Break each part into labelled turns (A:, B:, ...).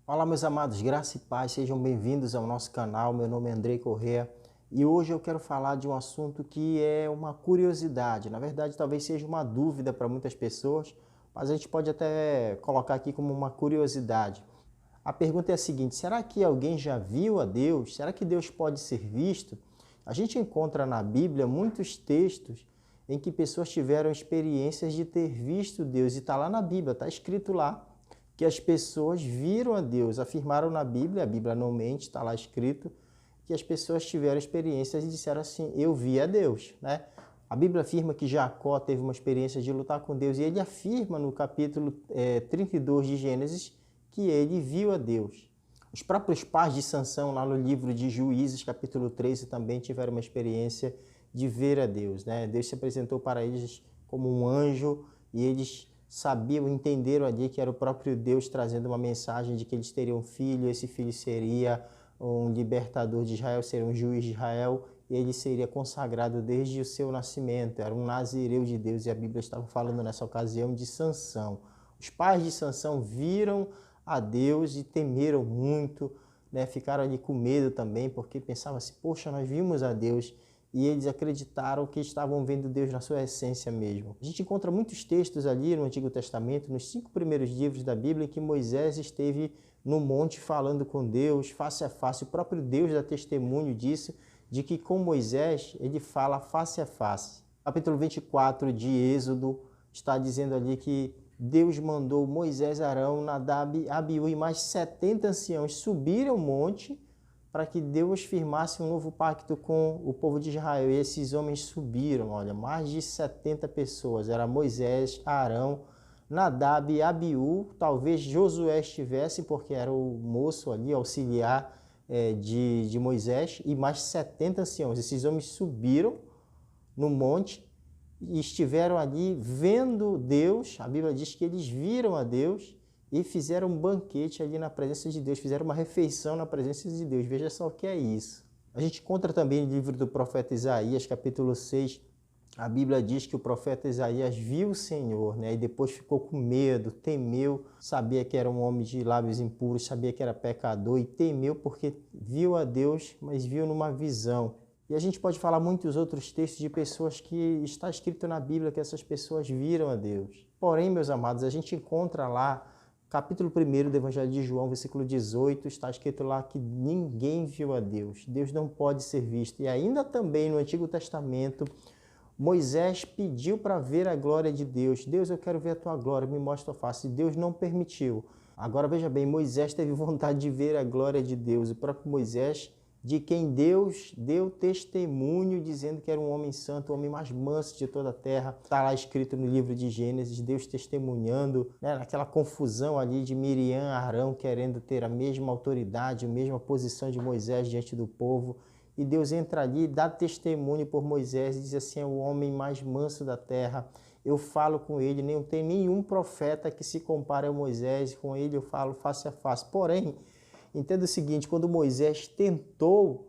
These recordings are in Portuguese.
A: Olá, meus amados, graça e paz, sejam bem-vindos ao nosso canal. Meu nome é Andrei Corrêa e hoje eu quero falar de um assunto que é uma curiosidade. Na verdade, talvez seja uma dúvida para muitas pessoas, mas a gente pode até colocar aqui como uma curiosidade. A pergunta é a seguinte: será que alguém já viu a Deus? Será que Deus pode ser visto? A gente encontra na Bíblia muitos textos em que pessoas tiveram experiências de ter visto Deus, e está lá na Bíblia, está escrito lá que as pessoas viram a Deus, afirmaram na Bíblia, a Bíblia não mente, está lá escrito, que as pessoas tiveram experiências e disseram assim: eu vi a Deus, né? A Bíblia afirma que Jacó teve uma experiência de lutar com Deus, e ele afirma no capítulo 32 de Gênesis que ele viu a Deus. Os próprios pais de Sansão, lá no livro de Juízes, capítulo 13, também tiveram uma experiência de ver a Deus, né? Deus se apresentou para eles como um anjo e eles sabiam, entenderam ali que era o próprio Deus trazendo uma mensagem de que eles teriam um filho, esse filho seria um libertador de Israel, seria um juiz de Israel, e ele seria consagrado desde o seu nascimento, era um nazireu de Deus, e a Bíblia estava falando nessa ocasião de Sansão. Os pais de Sansão viram a Deus e temeram muito, né? Ficaram ali com medo também, porque pensavam assim: poxa, nós vimos a Deus. E eles acreditaram que estavam vendo Deus na sua essência mesmo. A gente encontra muitos textos ali no Antigo Testamento, nos 5 primeiros livros da Bíblia, em que Moisés esteve no monte falando com Deus, face a face. O próprio Deus dá testemunho disso, de que com Moisés ele fala face a face. Capítulo 24 de Êxodo está dizendo ali que Deus mandou Moisés, Arão, Nadab, Abiú e mais 70 anciãos subirem ao monte para que Deus firmasse um novo pacto com o povo de Israel. E esses homens subiram, olha, mais de 70 pessoas. Era Moisés, Arão, Nadab e Abiú. Talvez Josué estivesse, porque era o moço ali, auxiliar de Moisés, e mais 70 anciãos. Esses homens subiram no monte e estiveram ali vendo Deus. A Bíblia diz que eles viram a Deus e fizeram um banquete ali na presença de Deus, fizeram uma refeição na presença de Deus. Veja só o que é isso. A gente encontra também no livro do profeta Isaías, capítulo 6, a Bíblia diz que o profeta Isaías viu o Senhor, né? E depois ficou com medo, temeu, sabia que era um homem de lábios impuros, sabia que era pecador e temeu porque viu a Deus, mas viu numa visão. E a gente pode falar muitos outros textos de pessoas que está escrito na Bíblia que essas pessoas viram a Deus. Porém, meus amados, a gente encontra lá capítulo 1 do Evangelho de João, versículo 18, está escrito lá que ninguém viu a Deus. Deus não pode ser visto. E ainda também no Antigo Testamento, Moisés pediu para ver a glória de Deus. Deus, eu quero ver a tua glória, me mostra a tua face. E Deus não permitiu. Agora veja bem, Moisés teve vontade de ver a glória de Deus. O próprio Moisés, de quem Deus deu testemunho, dizendo que era um homem santo, o homem mais manso de toda a terra. Está lá escrito no livro de Gênesis, Deus testemunhando, né, naquela confusão ali de Miriam e Arão querendo ter a mesma autoridade, a mesma posição de Moisés diante do povo. E Deus entra ali, dá testemunho por Moisés e diz assim: é o homem mais manso da terra. Eu falo com ele, não tem nenhum profeta que se compare a Moisés, com ele eu falo face a face. Porém, entenda o seguinte: quando Moisés tentou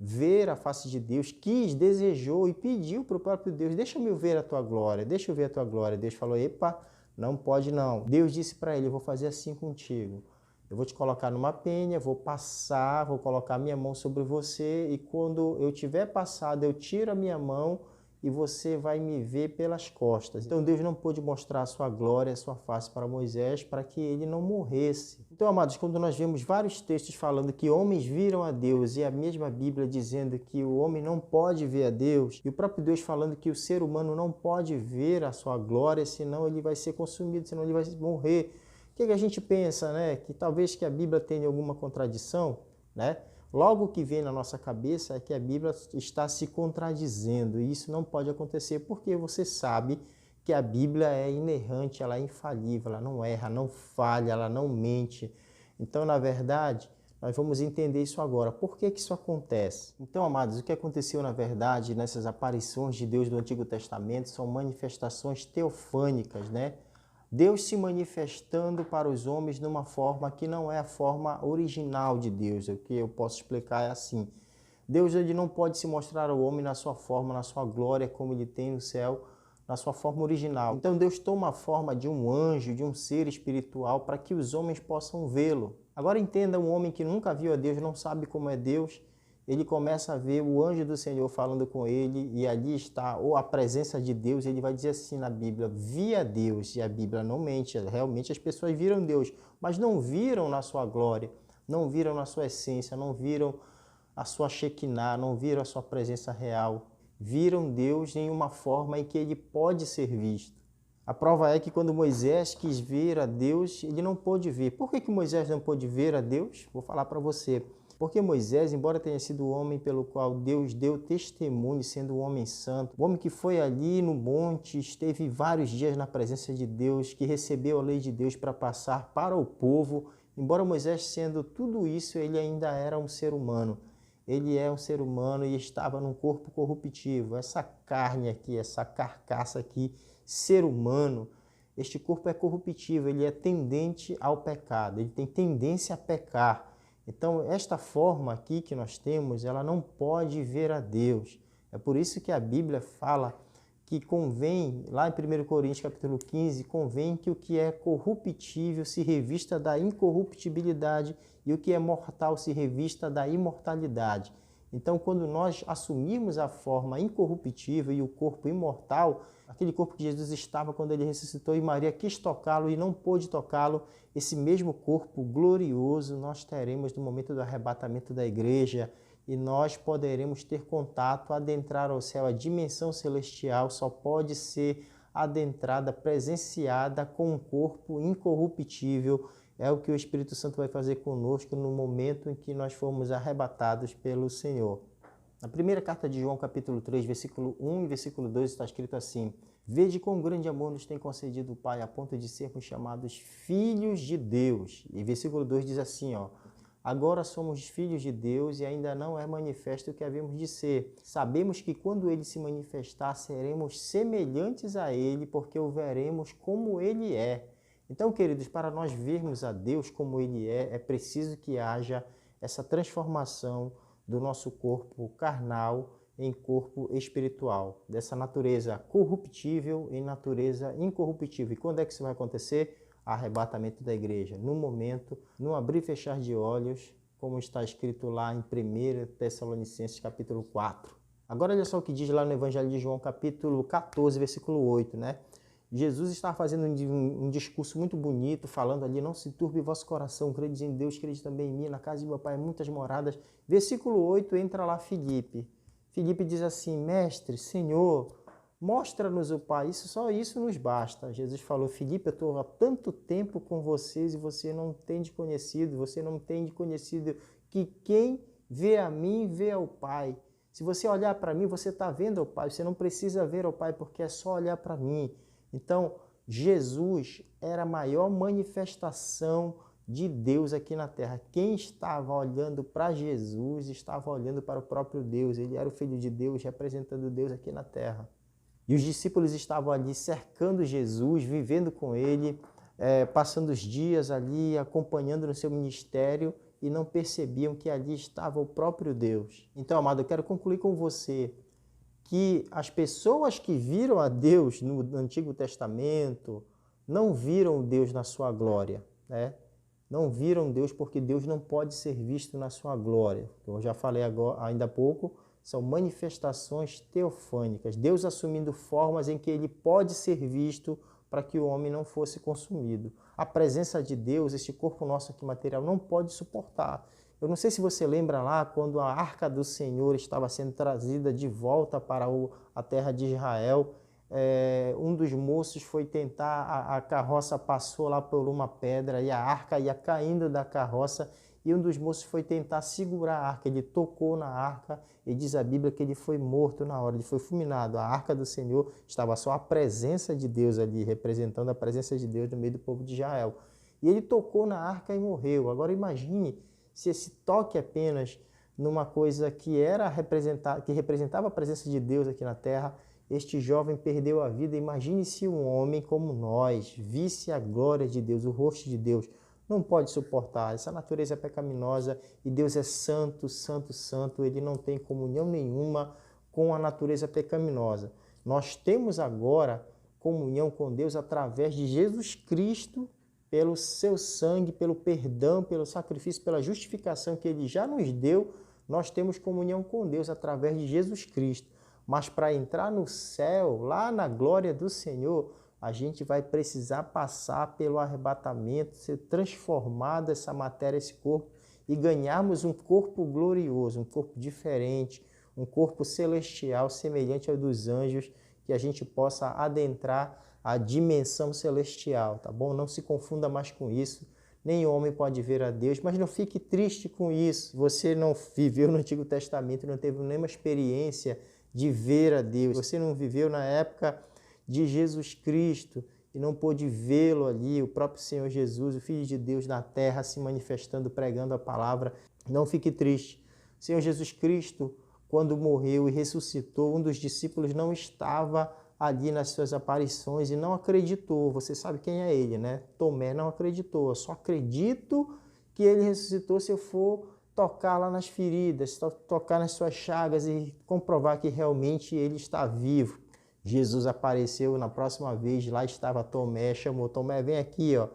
A: ver a face de Deus, quis, desejou e pediu para o próprio Deus: deixa-me ver a tua glória, deixa eu ver a tua glória. Deus falou: epa, não pode não. Deus disse para ele: eu vou fazer assim contigo. Eu vou te colocar numa penha, vou passar, vou colocar minha mão sobre você e quando eu tiver passado, eu tiro a minha mão e você vai me ver pelas costas. Então Deus não pôde mostrar a sua glória, a sua face para Moisés, para que ele não morresse. Então, amados, quando nós vemos vários textos falando que homens viram a Deus e a mesma Bíblia dizendo que o homem não pode ver a Deus, e o próprio Deus falando que o ser humano não pode ver a sua glória, senão ele vai ser consumido, senão ele vai morrer. O que a gente pensa, né? Que talvez que a Bíblia tenha alguma contradição, né? Logo o que vem na nossa cabeça é que a Bíblia está se contradizendo, e isso não pode acontecer porque você sabe que a Bíblia é inerrante, ela é infalível, ela não erra, não falha, ela não mente. Então, na verdade, nós vamos entender isso agora. Por que isso acontece? Então, amados, o que aconteceu na verdade nessas aparições de Deus do Antigo Testamento são manifestações teofânicas, né? Deus se manifestando para os homens numa forma que não é a forma original de Deus. O que eu posso explicar é assim: Deus ele não pode se mostrar ao homem na sua forma, na sua glória, como ele tem no céu, na sua forma original. Então Deus toma a forma de um anjo, de um ser espiritual, para que os homens possam vê-lo. Agora entenda, um homem que nunca viu a Deus, não sabe como é Deus, ele começa a ver o anjo do Senhor falando com ele, e ali está, ou a presença de Deus. Ele vai dizer assim na Bíblia: vi a Deus, e a Bíblia não mente, realmente as pessoas viram Deus, mas não viram na sua glória, não viram na sua essência, não viram a sua Shekinah, não viram a sua presença real, viram Deus em uma forma em que ele pode ser visto. A prova é que quando Moisés quis ver a Deus, ele não pôde ver. Por que Moisés não pôde ver a Deus? Vou falar para você. Porque Moisés, embora tenha sido o homem pelo qual Deus deu testemunho, sendo um homem santo, o homem que foi ali no monte, esteve vários dias na presença de Deus, que recebeu a lei de Deus para passar para o povo, embora Moisés sendo tudo isso, ele ainda era um ser humano. Ele é um ser humano e estava num corpo corruptível. Essa carne aqui, essa carcaça aqui, ser humano, este corpo é corruptível, ele é tendente ao pecado, ele tem tendência a pecar. Então, esta forma aqui que nós temos, ela não pode ver a Deus. É por isso que a Bíblia fala que convém, lá em 1 Coríntios capítulo 15, convém que o que é corruptível se revista da incorruptibilidade e o que é mortal se revista da imortalidade. Então, quando nós assumirmos a forma incorruptível e o corpo imortal, aquele corpo que Jesus estava quando ele ressuscitou e Maria quis tocá-lo e não pôde tocá-lo, esse mesmo corpo glorioso nós teremos no momento do arrebatamento da igreja, e nós poderemos ter contato, adentrar ao céu. A dimensão celestial só pode ser adentrada, presenciada com um corpo incorruptível. É o que o Espírito Santo vai fazer conosco no momento em que nós formos arrebatados pelo Senhor. Na primeira carta de João, capítulo 3, versículo 1 e versículo 2, está escrito assim: vede quão grande amor nos tem concedido o Pai, a ponto de sermos chamados filhos de Deus. E versículo 2 diz assim, agora somos filhos de Deus e ainda não é manifesto o que havemos de ser. Sabemos que quando ele se manifestar, seremos semelhantes a ele, porque o veremos como ele é. Então, queridos, para nós vermos a Deus como ele é preciso que haja essa transformação do nosso corpo carnal em corpo espiritual, dessa natureza corruptível em natureza incorruptível. E quando é que isso vai acontecer? Arrebatamento da igreja, no momento, no abrir e fechar de olhos, como está escrito lá em 1 Tessalonicenses capítulo 4. Agora olha só o que diz lá no Evangelho de João capítulo 14, versículo 8, né? Jesus estava fazendo um discurso muito bonito, falando ali: não se turbe vosso coração, credes em Deus, credes também em mim, na casa de meu Pai muitas moradas. Versículo 8, entra lá Filipe. Filipe diz assim: mestre, Senhor, mostra-nos o Pai, só isso nos basta. Jesus falou: Filipe, eu estou há tanto tempo com vocês e você não tem conhecido que quem vê a mim, vê ao Pai. Se você olhar para mim, você está vendo ao Pai, você não precisa ver ao Pai, porque é só olhar para mim. Então, Jesus era a maior manifestação de Deus aqui na terra. Quem estava olhando para Jesus estava olhando para o próprio Deus. Ele era o Filho de Deus, representando Deus aqui na terra. E os discípulos estavam ali cercando Jesus, vivendo com ele, passando os dias ali, acompanhando no seu ministério, e não percebiam que ali estava o próprio Deus. Então, amado, eu quero concluir com você que as pessoas que viram a Deus no Antigo Testamento não viram Deus na sua glória, né? Não viram Deus porque Deus não pode ser visto na sua glória. Eu já falei agora, ainda há pouco, são manifestações teofânicas, Deus assumindo formas em que ele pode ser visto para que o homem não fosse consumido. A presença de Deus, este corpo nosso aqui material, não pode suportar. Eu não sei se você lembra lá, quando a Arca do Senhor estava sendo trazida de volta para a terra de Israel, um dos moços foi tentar, a carroça passou lá por uma pedra e a arca ia caindo da carroça, e um dos moços foi tentar segurar a arca, ele tocou na arca e diz a Bíblia que ele foi morto na hora, ele foi fulminado. A Arca do Senhor estava só a presença de Deus ali, representando a presença de Deus no meio do povo de Israel. E ele tocou na arca e morreu. Agora imagine se esse toque apenas numa coisa que representava a presença de Deus aqui na terra, este jovem perdeu a vida. Imagine se um homem como nós visse a glória de Deus, o rosto de Deus. Não pode suportar, essa natureza é pecaminosa e Deus é santo, santo, santo, ele não tem comunhão nenhuma com a natureza pecaminosa. Nós temos agora comunhão com Deus através de Jesus Cristo, pelo seu sangue, pelo perdão, pelo sacrifício, pela justificação que Ele já nos deu. Nós temos comunhão com Deus através de Jesus Cristo. Mas para entrar no céu, lá na glória do Senhor, a gente vai precisar passar pelo arrebatamento, ser transformado essa matéria, esse corpo, e ganharmos um corpo glorioso, um corpo diferente, um corpo celestial, semelhante ao dos anjos, que a gente possa adentrar a dimensão celestial, tá bom? Não se confunda mais com isso. Nem homem pode ver a Deus, mas não fique triste com isso. Você não viveu no Antigo Testamento, não teve nenhuma experiência de ver a Deus. Você não viveu na época de Jesus Cristo e não pôde vê-lo ali, o próprio Senhor Jesus, o Filho de Deus na terra, se manifestando, pregando a palavra. Não fique triste. O Senhor Jesus Cristo, quando morreu e ressuscitou, um dos discípulos não estava ali nas suas aparições e não acreditou. Você sabe quem é ele, né? Tomé não acreditou. Eu só acredito que ele ressuscitou se eu for tocar lá nas feridas, tocar nas suas chagas e comprovar que realmente ele está vivo. Jesus apareceu na próxima vez, lá estava Tomé, chamou Tomé, vem aqui, ó.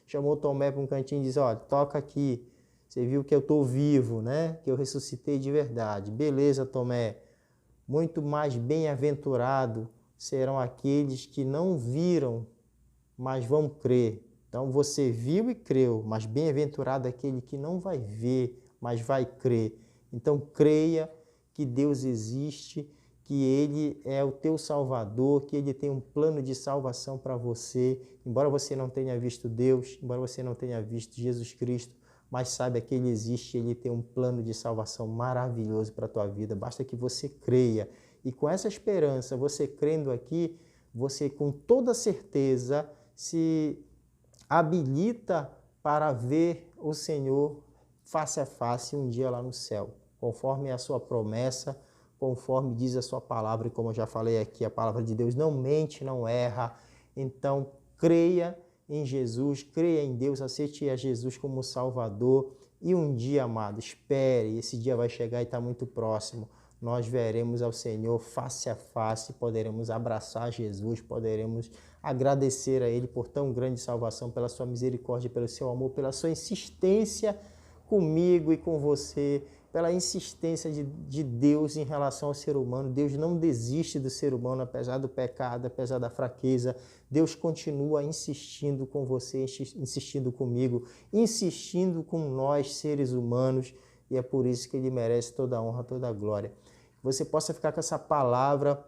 A: Chamou Tomé para um cantinho e disse, ó, toca aqui. Você viu que eu estou vivo, né? Que eu ressuscitei de verdade. Beleza, Tomé. Muito mais bem-aventurado serão aqueles que não viram, mas vão crer. Então você viu e creu, mas bem-aventurado aquele que não vai ver, mas vai crer. Então creia que Deus existe, que Ele é o teu Salvador, que Ele tem um plano de salvação para você. Embora você não tenha visto Deus, embora você não tenha visto Jesus Cristo, mas saiba que Ele existe, Ele tem um plano de salvação maravilhoso para a tua vida. Basta que você creia. E com essa esperança, você crendo aqui, você com toda certeza se habilita para ver o Senhor face a face um dia lá no céu, conforme a sua promessa, conforme diz a sua palavra, e como eu já falei aqui, a palavra de Deus não mente, não erra. Então, creia em Jesus, creia em Deus, aceite a Jesus como Salvador e um dia, amado, espere, esse dia vai chegar e está muito próximo. Nós veremos ao Senhor face a face, poderemos abraçar Jesus, poderemos agradecer a Ele por tão grande salvação, pela sua misericórdia, pelo seu amor, pela sua insistência comigo e com você, pela insistência de Deus em relação ao ser humano. Deus não desiste do ser humano, apesar do pecado, apesar da fraqueza. Deus continua insistindo com você, insistindo comigo, insistindo com nós, seres humanos, e é por isso que Ele merece toda a honra, toda a glória. Que você possa ficar com essa palavra,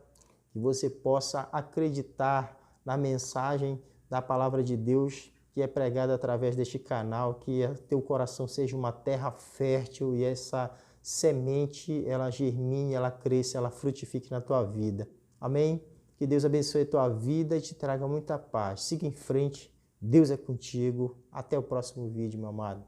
A: que você possa acreditar na mensagem da palavra de Deus que é pregada através deste canal, que teu coração seja uma terra fértil e essa semente, ela germine, ela cresça, ela frutifique na tua vida. Amém? Que Deus abençoe a tua vida e te traga muita paz. Siga em frente, Deus é contigo. Até o próximo vídeo, meu amado.